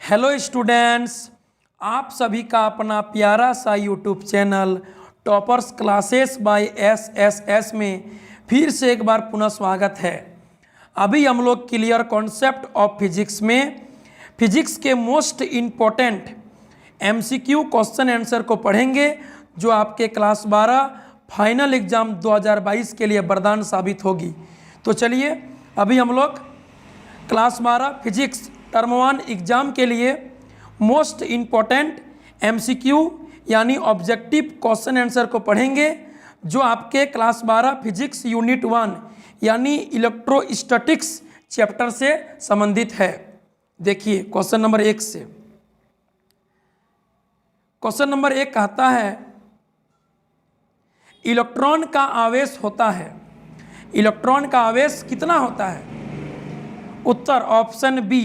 Hello students, आप सभी का अपना प्यारा सा YouTube channel toppers classes bye SSS में फिर से एक बार पुनः स्वागत है। अभी हम लोग क्लियर कॉन्सेप्ट ऑफ फिजिक्स में फिजिक्स के most important MCQ question answer को पढ़ेंगे, जो आपके क्लास 12 फाइनल एग्जाम 2022 के लिए वरदान साबित होगी। तो चलिए अभी हम लोग क्लास 12 फिजिक्स टर्म 1 एग्जाम के लिए मोस्ट इम्पोर्टेंट एमसीक्यू यानी ऑब्जेक्टिव क्वेश्चन आंसर को पढ़ेंगे, जो आपके क्लास 12 फिजिक्स यूनिट 1 यानी इलेक्ट्रोस्टैटिक्स चैप्टर से संबंधित है। देखिए क्वेश्चन नंबर 1 से। क्वेश्चन नंबर 1 कहता है इलेक्ट्रॉन का आवेश होता है। इलेक्ट्रॉन का आवेश कितना होता है? उत्तर ऑप्शन बी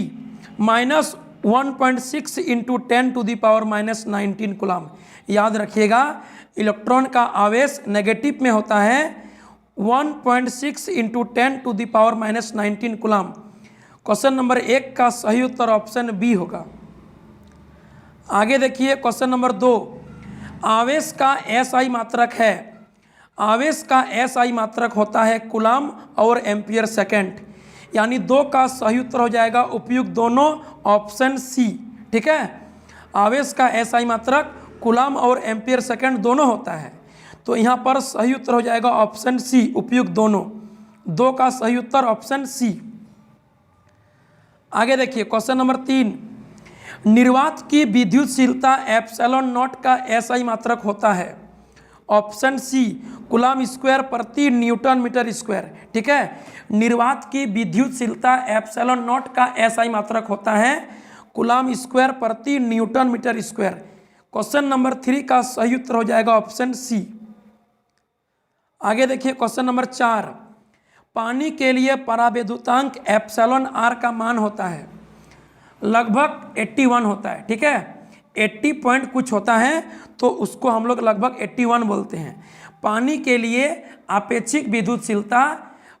-1.6 इंटू 10⁻⁻19 कूलम। याद रखिएगा, इलेक्ट्रॉन का आवेश नेगेटिव में होता है 1.6 इंटू 10⁻⁻19 कूलम। क्वेश्चन नंबर 1 का सही उत्तर ऑप्शन बी होगा। आगे देखिए क्वेश्चन नंबर 2। आवेश का एसआई मात्रक है। आवेश का एसआई मात्रक होता है कूलम और एम्पियर सेकेंड, यानी 2 का सही उत्तर हो जाएगा उपयुक्त दोनों, ऑप्शन सी। ठीक है, आवेश का एसआई मात्रक कूलम और एम्पियर सेकेंड दोनों होता है, तो यहाँ पर सही उत्तर हो जाएगा ऑप्शन सी, उपयुक्त दोनों। 2 का सही उत्तर ऑप्शन सी। आगे देखिए क्वेश्चन नंबर 3। निर्वात की विद्युतशीलता एप्सिलॉन नॉट का एसआई मात्रक होता है। ऑप्शन सी कूलम स्क्वायर प्रति न्यूटन मीटर स्क्वायर। ठीक है, निर्वात की विद्युतशीलता एप्सिलॉन नॉट का एसआई मात्रक होता है कूलम स्क्वायर प्रति newton metre square. Question number 3 का सही उत्तर हो जाएगा ऑप्शन सी। आगे देखिए क्वेश्चन नंबर 4। पानी के लिए परावैद्युतांक एप्सिलॉन आर का मान होता है लगभग 81 होता है। ठीक है, 80 पॉइंट कुछ होता है, तो उसको हम लोग लगभग 81 बोलते हैं। पानी के लिए आपेक्षिक विद्युतशीलता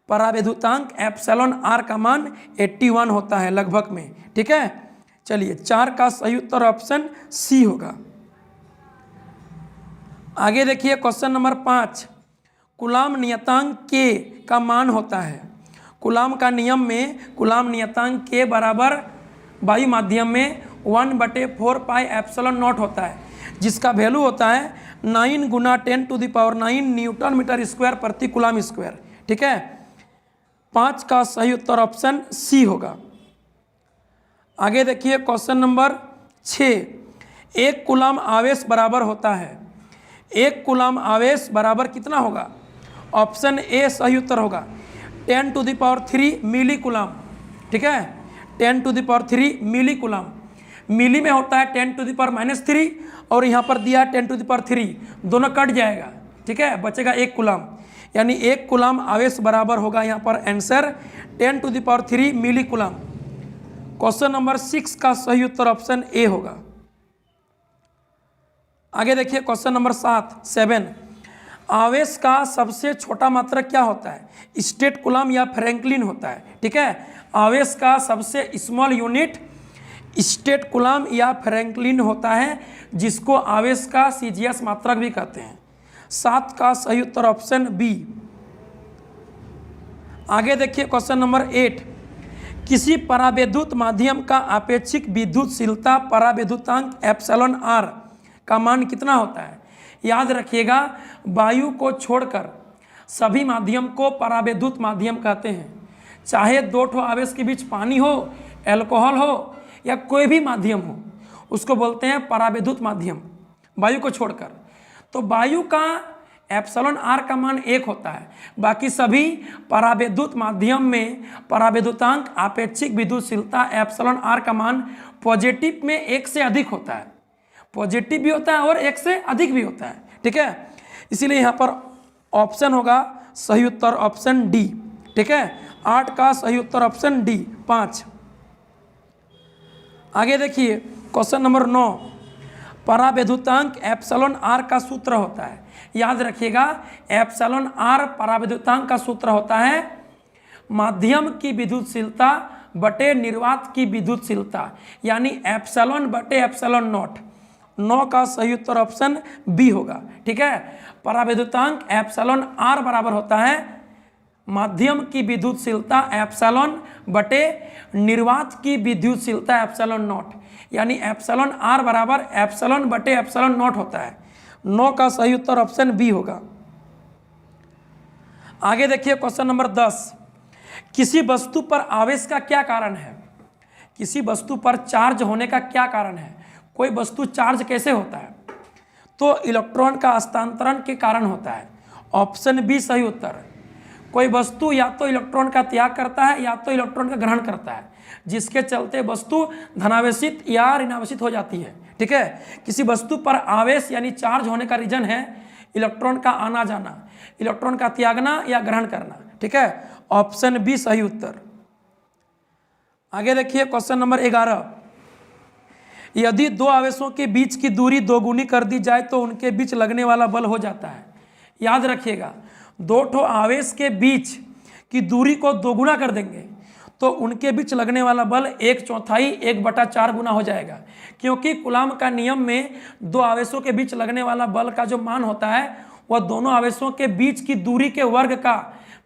परावैद्युतांक एप्सिलॉन आर का मान 81 होता है लगभग में। ठीक है, चलिए 4 का सही उत्तर ऑप्शन सी होगा। आगे देखिए क्वेश्चन नंबर 5। कूलम नियतांक के का मान होता है। कूलम का नियम में कूलम नियतांक के बराबर वायु माध्यम में 1/4 पाई एप्सिलॉन नॉट होता है, जिसका वैल्यू होता है 9 × 10⁹ न्यूटन मीटर स्क्वायर प्रति कूलम स्क्वायर। ठीक है, 5 का सही उत्तर ऑप्शन सी होगा। आगे देखिए क्वेश्चन नंबर 6। 1 कूलम आवेश बराबर होता है। 1 कूलम आवेश बराबर कितना होगा? ऑप्शन ए सही उत्तर होगा 10⁻³ मिली कूलम। ठीक है, 10⁻³ मिली कूलम। मिली में होता है 10⁻³ और यहाँ पर दिया 10⁻³, दोनों कट जाएगा। ठीक है, बचेगा 1 कूलम, यानी 1 कूलम आवेश बराबर होगा यहाँ पर आंसर 10⁻³ मिली कूलम। क्वेश्चन नंबर 6 का सही उत्तर ऑप्शन ए होगा। आगे देखिए क्वेश्चन नंबर 7। आवेश का सबसे छोटा मात्रक क्या होता है? स्टेट कूलम या फ्रैंकलिन होता है। ठीक है, आवेश का सबसे स्मॉल यूनिट स्टेट कूलम या फ्रैंकलिन होता है, जिसको आवेश का सीजीएस मात्रक भी कहते हैं। 7 का सही उत्तर ऑप्शन बी। आगे देखिए क्वेश्चन नंबर 8। किसी परावैद्युत माध्यम का आपेक्षिक विद्युतशीलता परावैद्युतांक एप्सिलॉन आर का मान कितना होता है? याद रखिएगा, वायु को छोड़कर सभी माध्यम को परावैद्युत माध्यम कहते हैं। चाहे 2 ठो आवेश के बीच पानी हो, एल्कोहल हो या कोई भी माध्यम हो, उसको बोलते हैं परावैद्युत माध्यम, वायु को छोड़कर। तो वायु का एप्सिलॉन आर का मान 1 होता है, बाकी सभी परावैद्युत माध्यम में परावैद्युतांक आपेक्षिक विद्युतशीलता एप्सिलॉन आर का मान पॉजिटिव में 1 से अधिक होता है। पॉजिटिव भी होता है और 1 से अधिक भी होता है। ठीक है, इसीलिए यहाँ पर ऑप्शन होगा सही उत्तर ऑप्शन डी। ठीक है, 8 का सही उत्तर ऑप्शन डी 5। आगे देखिए क्वेश्चन नंबर 9। परावैद्युतांक एप्सिलॉन आर का सूत्र होता है। याद रखिएगा, एप्सिलॉन आर परावैद्युतांक का सूत्र होता है माध्यम की विद्युतशीलता बटे निर्वात की विद्युतशीलता, यानी एप्सिलॉन बटे एप्सिलॉन नॉट। 9 का सही उत्तर ऑप्शन बी होगा। ठीक है, परावैद्युतांक एप्सिलॉन आर बराबर होता है माध्यम की विद्युतशीलता एप्सिलॉन बटे निर्वात की विद्युतशीलता एप्सिलॉन नॉट, यानी एप्सिलॉन आर बराबर एप्सिलॉन बटे एप्सिलॉन नॉट होता है। 9 का सही उत्तर ऑप्शन बी होगा। आगे देखिए क्वेश्चन नंबर 10, किसी वस्तु पर आवेश का क्या कारण है? किसी वस्तु पर चार्ज होने का क्या कारण है? कोई वस्तु चार्ज कैसे होता है? तो इलेक्ट्रॉन का हस्तांतरण के कारण होता है। ऑप्शन बी सही उत्तर। कोई वस्तु या तो इलेक्ट्रॉन का त्याग करता है या तो इलेक्ट्रॉन का ग्रहण करता है, जिसके चलते वस्तु धनावेशित या ऋणावेशित हो जाती है। ठीक है, किसी वस्तु पर आवेश यानी चार्ज होने का रीजन है इलेक्ट्रॉन का आना जाना, इलेक्ट्रॉन का त्यागना या ग्रहण करना। ठीक है, ऑप्शन बी सही उत्तर। आगे देखिए क्वेश्चन नंबर 11, यदि दो आवेशों के बीच की दूरी दोगुनी कर दी जाए तो उनके बीच लगने वाला बल हो जाता है। याद रखिएगा, दो ठो आवेश के बीच की दूरी को दोगुना कर देंगे तो उनके बीच लगने वाला बल 1/4 1/4 गुना हो जाएगा, क्योंकि कूलाम का नियम में दो आवेशों के बीच लगने वाला बल का जो मान होता है वह दोनों आवेशों के बीच की दूरी के वर्ग का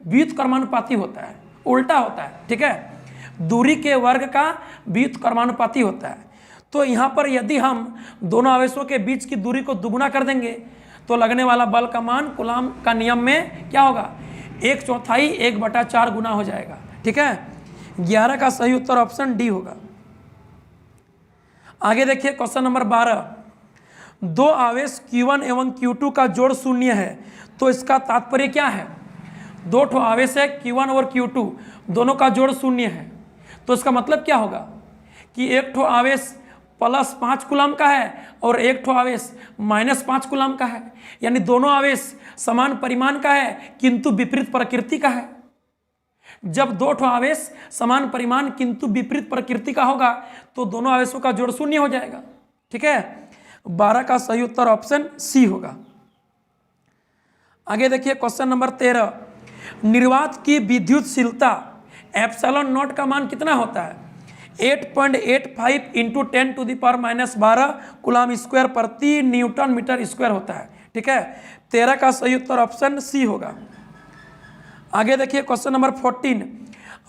व्युत्क्रमानुपाती होता है, उल्टा होता है। ठीक है, दूरी के वर्ग का व्युत्क्रमानुपाती होता है। तो यहाँ पर यदि हम दोनों आवेशों के बीच की दूरी को दुगुना कर देंगे तो लगने वाला बल का मान कूलाम का नियम में क्या होगा? 1/4 1/4 गुना हो जाएगा। ठीक है, 11 का सही उत्तर ऑप्शन डी होगा। आगे देखिए क्वेश्चन नंबर 12, दो आवेश Q1 एवं Q2 का जोड़ शून्य है तो इसका तात्पर्य क्या है? दो ठो आवेश है Q1 और Q2, दोनों का जोड़ शून्य है तो इसका मतलब क्या होगा कि एक ठो आवेश +5 कूलाम का है और एक ठो आवेश -5 कूलाम का है, यानी दोनों आवेश समान परिमाण का है किंतु विपरीत प्रकृति का है। जब दो ठो आवेश समान परिमाण किंतु विपरीत प्रकृति का होगा तो दोनों आवेशों का जोड़ शून्य हो जाएगा। ठीक है, 12 का सही उत्तर ऑप्शन सी होगा। आगे देखिए क्वेश्चन नंबर 13, निर्वात की विद्युतशीलता एप्सिलॉन नॉट का मान कितना होता है? 8.85 × 10⁻⁻12 कूलाम स्क्वायर प्रति न्यूटन मीटर स्क्वायर होता है। ठीक है, 13 का सही उत्तर ऑप्शन सी होगा। आगे देखिए क्वेश्चन नंबर 14,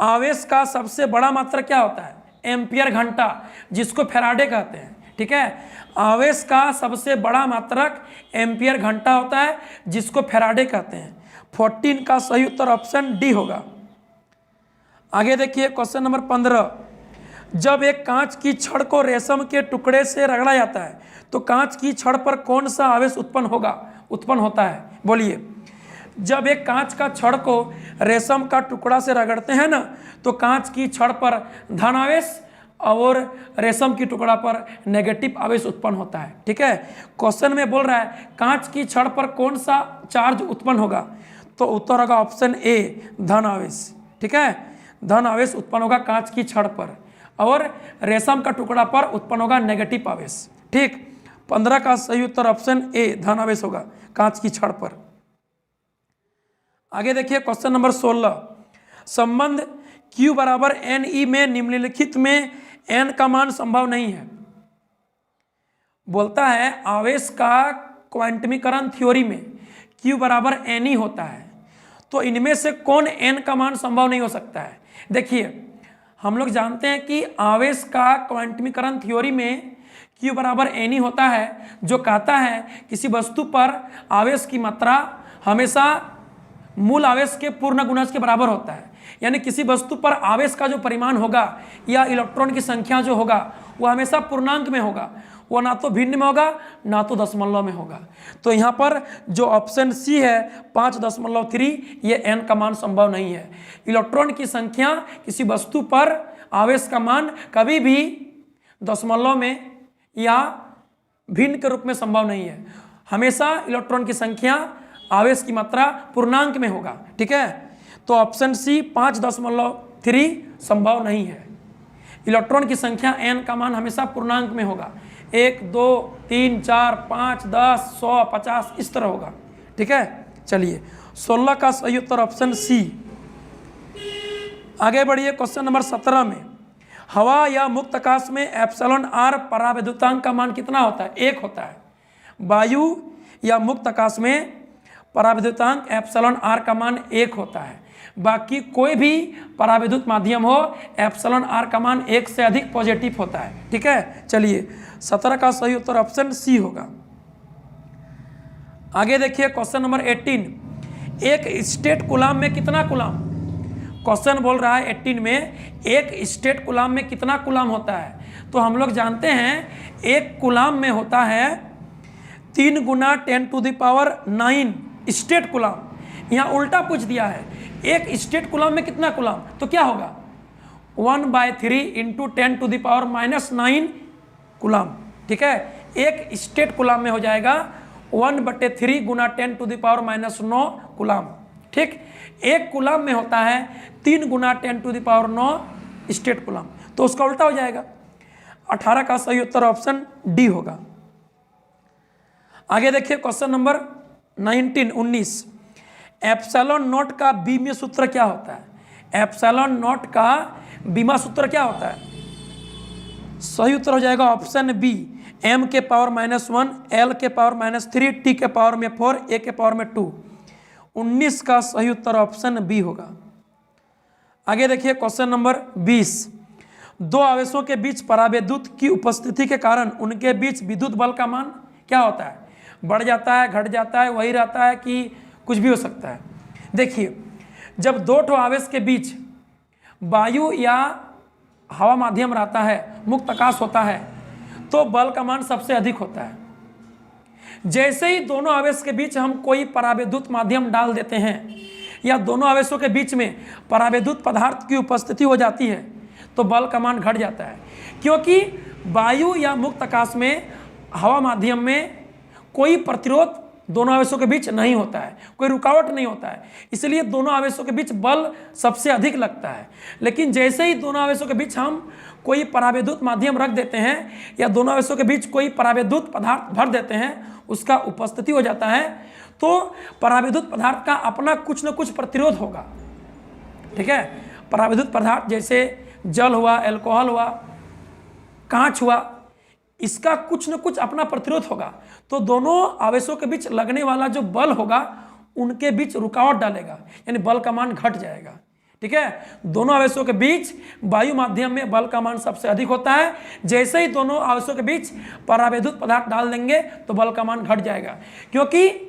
आवेश का सबसे बड़ा मात्रक क्या होता है? एम्पियर घंटा, जिसको फैराडे कहते हैं। ठीक है, आवेश का सबसे बड़ा मात्रक एम्पियर घंटा होता है जिसको फैराडे कहते हैं। 14 का सही उत्तर ऑप्शन डी होगा। आगे देखिए क्वेश्चन नंबर 15, जब एक कांच की छड़ को रेशम के टुकड़े से रगड़ा जाता है तो कांच की छड़ पर कौन सा आवेश उत्पन्न होता है? बोलिए। जब एक कांच का छड़ को रेशम का टुकड़ा से रगड़ते हैं ना तो कांच की छड़ पर धन आवेश और रेशम की टुकड़ा पर नेगेटिव आवेश उत्पन्न होता है। ठीक है, क्वेश्चन में बोल रहा है कांच की छड़ पर कौन सा चार्ज उत्पन्न होगा, तो उत्तर होगा ऑप्शन ए धन आवेश। ठीक है, धन आवेश उत्पन्न होगा कांच की छड़ पर और रेशम का टुकड़ा पर उत्पन्न होगा नेगेटिव आवेश। ठीक, 15 का सही उत्तर ऑप्शन ए धन आवेश होगा कांच की छड़ पर। आगे देखिए क्वेश्चन नंबर 16, संबंध Q बराबर NE में निम्नलिखित में n का मान संभव नहीं है। बोलता है आवेश का क्वांटमीकरण थ्योरी में Q बराबर NE होता है, तो इनमें से कौन n का मान संभव नहीं हो सकता है? देखिए, हम लोग जानते हैं कि आवेश का क्वांटमीकरण थ्योरी में Q बराबर NE होता है, जो कहता है किसी वस्तु पर आवेश की मात्रा हमेशा मूल आवेश के पूर्ण गुणज के बराबर होता है। यानी किसी वस्तु पर आवेश का जो परिमाण होगा या इलेक्ट्रॉन की संख्या जो होगा वह हमेशा पूर्णांक में होगा, वो ना तो भिन्न में होगा ना तो दशमलव में होगा। तो यहाँ पर जो ऑप्शन सी है 5.3 ये n का मान संभव नहीं है। इलेक्ट्रॉन की संख्या किसी वस्तु पर आवेश का मान कभी भी दशमलव में या भिन्न के रूप में संभव नहीं है। हमेशा इलेक्ट्रॉन की संख्या आवेश की मात्रा पूर्णांक में होगा। ठीक है, तो ऑप्शन सी 5.3 संभव नहीं है। इलेक्ट्रॉन की संख्या n का मान हमेशा पूर्णांक में होगा, 1 2 3 4 5 10 100 50 इस तरह होगा। ठीक है, चलिए 16 का सही उत्तर ऑप्शन सी। आगे बढ़िए क्वेश्चन नंबर 17 में, हवा या मुक्त आकाश में एप्सिलॉन आर परावैद्युतांक का मान कितना होता है? 1 होता है। वायु या मुक्त आकाश में परावैद्युतांक एप्सिलॉन आर का मान 1 होता है। बाकी कोई भी परावैद्युत माध्यम हो, एप्सिलॉन आर का मान 1 से अधिक पॉजिटिव होता है। ठीक है, चलिए 17 का सही उत्तर ऑप्शन सी होगा। आगे देखिए क्वेश्चन नंबर 18, एक स्टेट कूलाम में कितना कूलाम? क्वेश्चन बोल रहा है 18 में एक स्टेट कूलाम में कितना कूलाम होता है? तो हम लोग जानते हैं एक कूलाम में होता है 3 गुना 10⁹ स्टेट कूलाम। यहाँ उल्टा पूछ दिया है, एक स्टेट कूलाम में कितना कूलाम? तो क्या होगा 1/3 × 10⁻⁹ कूलाम। ठीक है, एक स्टेट कूलाम में हो जाएगा 1/3 गुना 10⁻⁹ कूलाम। ठीक, एक कूलाम में होता है 3 गुना 10⁹ स्टेट कूलाम, तो उसका उल्टा हो जाएगा। 18 का सही उत्तर ऑप्शन डी होगा। आगे देखिए क्वेश्चन नंबर 19 एप्सिलॉन नॉट का बीमीय सूत्र क्या होता है? एप्सिलॉन नॉट का बीमा सूत्र क्या होता है? सही उत्तर हो जाएगा ऑप्शन बी, m के पावर -1, l के पावर -3, t के पावर में 4, a के पावर में 2। 19 का सही उत्तर ऑप्शन बी होगा। आगे देखिए क्वेश्चन नंबर 20, दो आवेशों के बीच परावैद्युत की उपस्थिति के कारण उनके बीच विद्युत बल का मान क्या होता है? बढ़ जाता है, घट जाता है, वही रहता है कि कुछ भी हो सकता है? देखिए, जब दो ठो आवेश के बीच वायु या हवा माध्यम रहता है, मुक्त आकाश होता है, तो बल का मान सबसे अधिक होता है। जैसे ही दोनों आवेश के बीच हम कोई परावैद्युत माध्यम डाल देते हैं या दोनों आवेशों के बीच में परावैद्युत पदार्थ की उपस्थिति हो जाती है, तो बल का मान घट जाता है, क्योंकि वायु या मुक्त आकाश में हवा माध्यम में कोई प्रतिरोध दोनों आवेशों के बीच नहीं होता है, कोई रुकावट नहीं होता है, इसलिए दोनों आवेशों के बीच बल सबसे अधिक लगता है। लेकिन जैसे ही दोनों आवेशों के बीच हम कोई परावैद्युत माध्यम रख देते हैं या दोनों आवेशों के बीच कोई परावैद्युत पदार्थ भर देते हैं, उसका उपस्थिति हो जाता है, तो परावैद्युत पदार्थ का अपना कुछ न कुछ प्रतिरोध होगा। ठीक है, परावैद्युत पदार्थ जैसे जल हुआ, अल्कोहल हुआ, कांच हुआ, इसका कुछ न कुछ अपना प्रतिरोध होगा, तो दोनों आवेशों के बीच लगने वाला जो बल होगा उनके बीच रुकावट डालेगा, यानी बल का मान घट जाएगा। ठीक है, दोनों आवेशों के बीच वायु माध्यम में बल का मान सबसे अधिक होता है। जैसे ही दोनों आवेशों के बीच परावैद्युत पदार्थ डाल देंगे तो बल का मान घट जाएगा, क्योंकि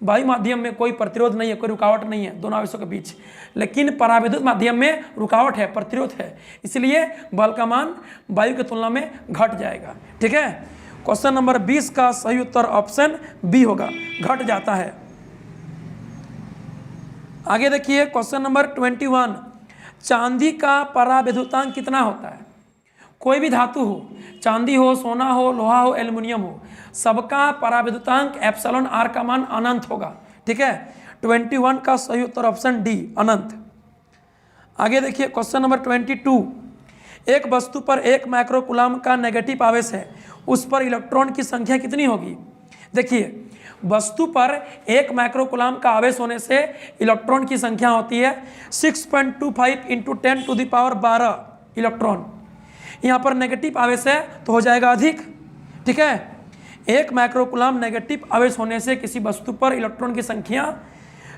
वायु माध्यम में कोई प्रतिरोध नहीं है, कोई रुकावट नहीं है दोनों आवेशों के बीच, लेकिन परावैद्युत माध्यम में रुकावट है, प्रतिरोध है, इसलिए बल का मान वायु की तुलना में घट जाएगा। ठीक है, क्वेश्चन नंबर 20 का सही उत्तर ऑप्शन बी होगा, घट जाता है। आगे देखिए क्वेश्चन नंबर 21, चांदी का परावैद्युतांक कितना होता है? कोई भी धातु हो, चांदी हो, सोना हो, लोहा हो, एल्युमिनियम हो, सबका परावैद्युतांक एप्सिलॉन आर का मान अनंत होगा। ठीक है, 21 का सही उत्तर ऑप्शन डी, अनंत। आगे देखिए क्वेश्चन नंबर 22, एक वस्तु पर 1 माइक्रोकूलाम का नेगेटिव आवेश है, उस पर इलेक्ट्रॉन की संख्या कितनी होगी? देखिए, वस्तु पर 1 माइक्रोकूलाम का आवेश होने से इलेक्ट्रॉन की संख्या होती है 6.25 × 10⁻12 इलेक्ट्रॉन। यहाँ पर नेगेटिव आवेश है तो हो जाएगा अधिक। ठीक है, 1 माइक्रोकूलाम नेगेटिव आवेश होने से किसी वस्तु पर इलेक्ट्रॉन की संख्या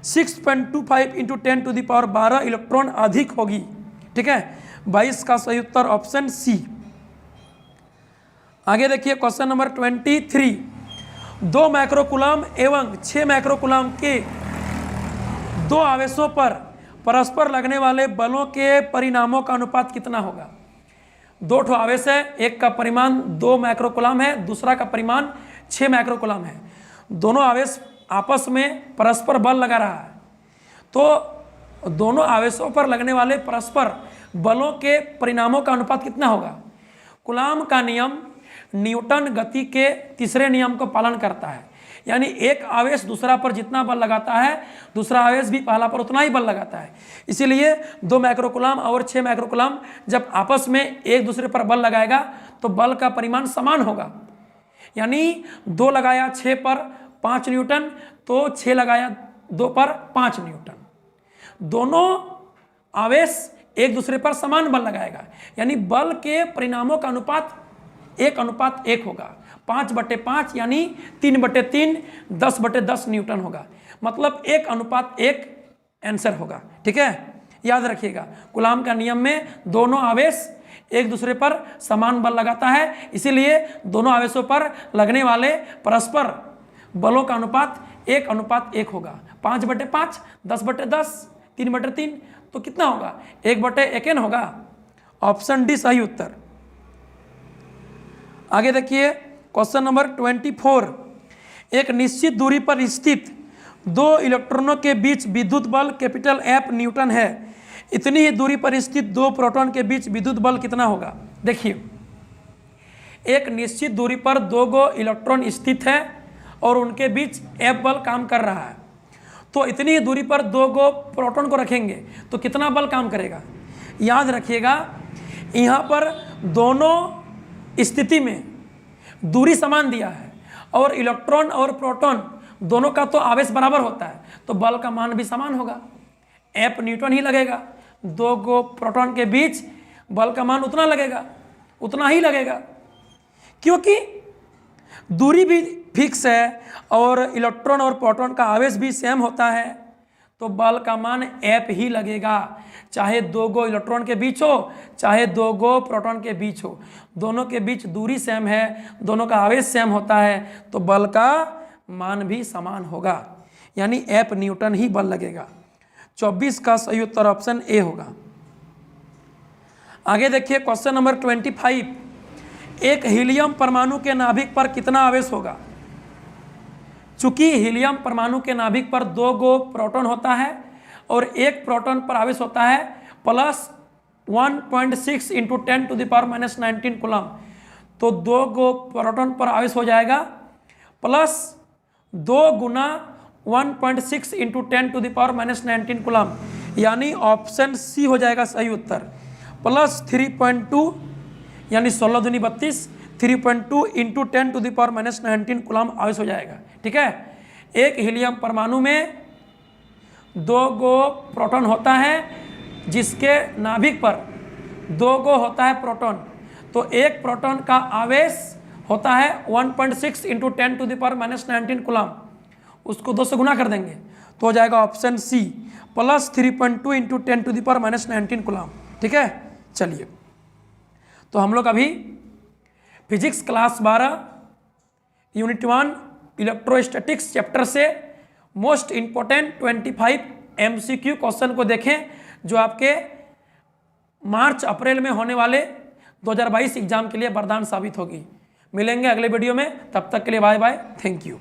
6.25 × 10⁻12 इलेक्ट्रॉन अधिक होगी। ठीक है, 22 का सही उत्तर ऑप्शन सी। आगे देखिए क्वेश्चन नंबर 23, 2 माइक्रोकूलाम एवं 6 माइक्रोकूलाम के दो आवेशों पर परस्पर लगने वाले बलों के परिणामों का अनुपात कितना होगा? दो ठो आवेश है, एक का परिमाण 2 माइक्रोकूलाम है, दूसरा का परिमाण 6 माइक्रोकूलाम है। दोनों आवेश आपस में परस्पर बल लगा रहा है, तो दोनों आवेशों पर लगने वाले परस्पर बलों के परिणामों का अनुपात कितना होगा? कूलाम का नियम न्यूटन गति के तीसरे नियम को पालन करता है, यानी एक आवेश दूसरा पर जितना बल लगाता है, दूसरा आवेश भी पहला पर उतना ही बल लगाता है। इसीलिए 2 माइक्रोकूलाम और 6 माइक्रोकूलाम जब आपस में एक दूसरे पर बल लगाएगा तो बल का परिमाण समान होगा, यानी 2 लगाया 6 पर 5 न्यूटन, तो 6 लगाया 2 पर 5 न्यूटन। दोनों आवेश एक दूसरे पर समान बल लगाएगा, यानी बल के परिणामों का अनुपात 1:1 होगा। 5/5 यानी 3/3 10/10 न्यूटन होगा, मतलब 1:1 आंसर होगा। ठीक है, याद रखिएगा कूलाम का नियम में दोनों आवेश एक दूसरे पर समान बल लगाता है, इसीलिए दोनों आवेशों पर लगने वाले परस्पर बलों का अनुपात 1:1 होगा। 5/5 10/10 3/3 तो कितना होगा? 1/1 होगा। ऑप्शन डी सही उत्तर। आगे देखिए क्वेश्चन नंबर 24। एक निश्चित दूरी पर स्थित दो इलेक्ट्रॉनों के बीच विद्युत बल कैपिटल F न्यूटन है, इतनी ही दूरी पर स्थित दो प्रोटॉन के बीच विद्युत बल कितना होगा? देखिए एक निश्चित दूरी पर दो गो इलेक्ट्रॉन स्थित है और उनके बीच F बल काम कर रहा है, तो इतनी ही दूरी पर दो गो प्रोटॉन को रखेंगे तो कितना बल काम करेगा? याद रखिएगा यहाँ पर दोनों स्थिति में दूरी समान दिया है और इलेक्ट्रॉन और प्रोटॉन दोनों का तो आवेश बराबर होता है, तो बल का मान भी समान होगा, F न्यूटन ही लगेगा। दो गो प्रोटॉन के बीच बल का मान उतना लगेगा, उतना ही लगेगा, क्योंकि दूरी भी फिक्स है और इलेक्ट्रॉन और प्रोटॉन का आवेश भी सेम होता है, तो बल का मान F ही लगेगा, चाहे दो गो इलेक्ट्रॉन के बीच हो चाहे दो गो प्रोटॉन के बीच हो, दोनों के बीच दूरी सेम है, दोनों का आवेश सेम होता है, तो बल का मान भी समान होगा, यानी F न्यूटन ही बल लगेगा। 24 का सही उत्तर ऑप्शन ए होगा। आगे देखिए क्वेश्चन नंबर 25। एक हीलियम परमाणु के नाभिक पर कितना आवेश होगा? चूंकि हीलियम परमाणु के नाभिक पर दो गो प्रोटॉन होता है और एक प्रोटॉन पर आवेश होता है प्लस 1.6 इंटू 10⁻⁻19 कूलम, तो दो गो प्रोटॉन पर आवेश हो जाएगा प्लस 2 गुना 1.6 इंटू 10⁻⁻19 कूलम, यानी ऑप्शन सी हो जाएगा सही उत्तर। प्लस 3.2 यानी 16 दूनी 32, 3.2 इंटू 10⁻⁻19 कूलम आवेश हो जाएगा। ठीक है, एक हीलियम परमाणु में दो गो प्रोटॉन होता है जिसके नाभिक पर दो गो होता है प्रोटॉन, तो एक प्रोटॉन का आवेश होता है 1.6 इंटू 10⁻⁻19 कूलम, उसको 2 से गुना कर देंगे तो हो जाएगा option C plus 3.2 into 10⁻⁻19 coulomb. ठीक है, चलिए तो हम लोग अभी physics class 12 unit 1 electrostatics chapter से मोस्ट इंपॉर्टेंट 25 MCQ क्वेश्चन को देखें जो आपके मार्च अप्रैल में होने वाले 2022 एग्जाम के लिए वरदान साबित होगी। मिलेंगे अगले वीडियो में, तब तक के लिए बाय बाय, थैंक यू।